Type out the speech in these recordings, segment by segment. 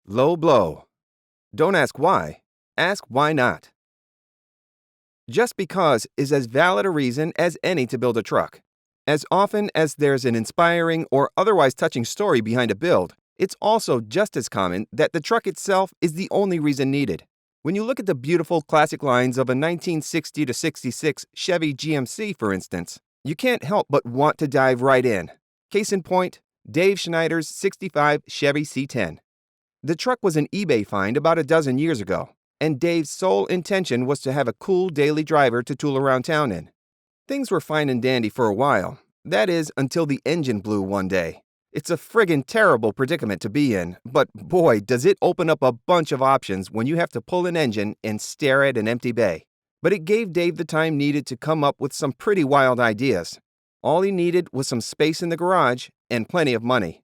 Low blow. Don't ask why. Ask why not. Just because is as valid a reason as any to build a truck. As often as there's an inspiring or otherwise touching story behind a build, it's also just as common that the truck itself is the only reason needed. When you look at the beautiful classic lines of a 1960 to 66 Chevy GMC, for instance, you can't help but want to dive right in. Case in point, Dave Schneider's 65 Chevy C10. The truck was an eBay find about a dozen years ago, and Dave's sole intention was to have a cool daily driver to tool around town in. Things were fine and dandy for a while. That is, until the engine blew one day. It's a friggin' terrible predicament to be in, but boy, does it open up a bunch of options when you have to pull an engine and stare at an empty bay. But it gave Dave the time needed to come up with some pretty wild ideas. All he needed was some space in the garage and plenty of money.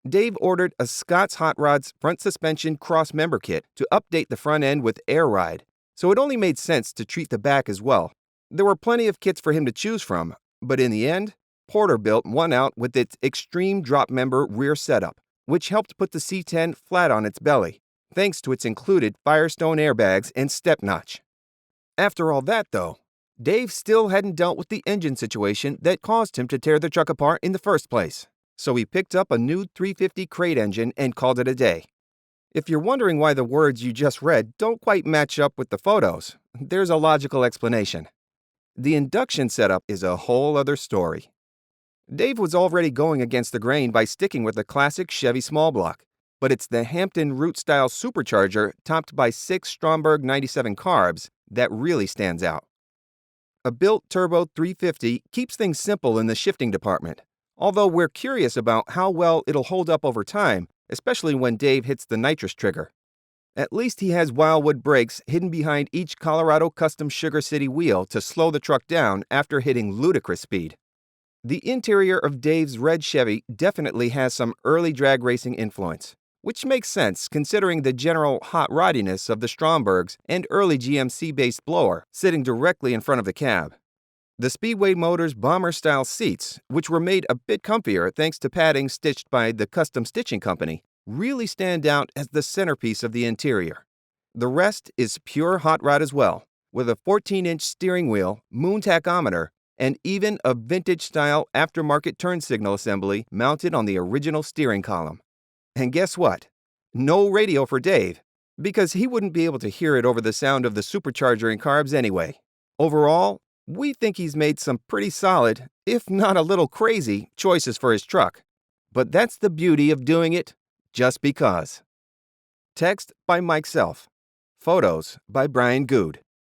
Dave ordered a Scott's Hot Rods front suspension cross-member kit to update the front end with Air Ride, so it only made sense to treat the back as well. There were plenty of kits for him to choose from, but in the end, Porter built one out with its extreme drop member rear setup, which helped put the C10 flat on its belly, thanks to its included Firestone airbags and step notch. After all that, though, Dave still hadn't dealt with the engine situation that caused him to tear the truck apart in the first place, so he picked up a new 350 crate engine and called it a day. If you're wondering why the words you just read don't quite match up with the photos, there's a logical explanation. The induction setup is a whole other story. Dave was already going against the grain by sticking with the classic Chevy small block, but it's the Hampton Root-style supercharger topped by 6 Stromberg 97 carbs that really stands out. A built turbo 350 keeps things simple in the shifting department, although we're curious about how well it'll hold up over time, especially when Dave hits the nitrous trigger. At least he has Wildwood brakes hidden behind each Colorado Custom Sugar City wheel to slow the truck down after hitting ludicrous speed. The interior of Dave's red Chevy definitely has some early drag racing influence, which makes sense considering the general hot roddiness of the Strombergs and early GMC-based blower sitting directly in front of the cab. The Speedway Motors bomber-style seats, which were made a bit comfier thanks to padding stitched by the Custom Stitching Company, really stand out as the centerpiece of the interior. The rest is pure hot rod as well, with a 14-inch steering wheel, moon tachometer, and even a vintage-style aftermarket turn signal assembly mounted on the original steering column. And guess what? No radio for Dave, because he wouldn't be able to hear it over the sound of the supercharger and carbs anyway. Overall, we think he's made some pretty solid, if not a little crazy, choices for his truck. But that's the beauty of doing it just because. Text by Mike Self. Photos by Brian Good.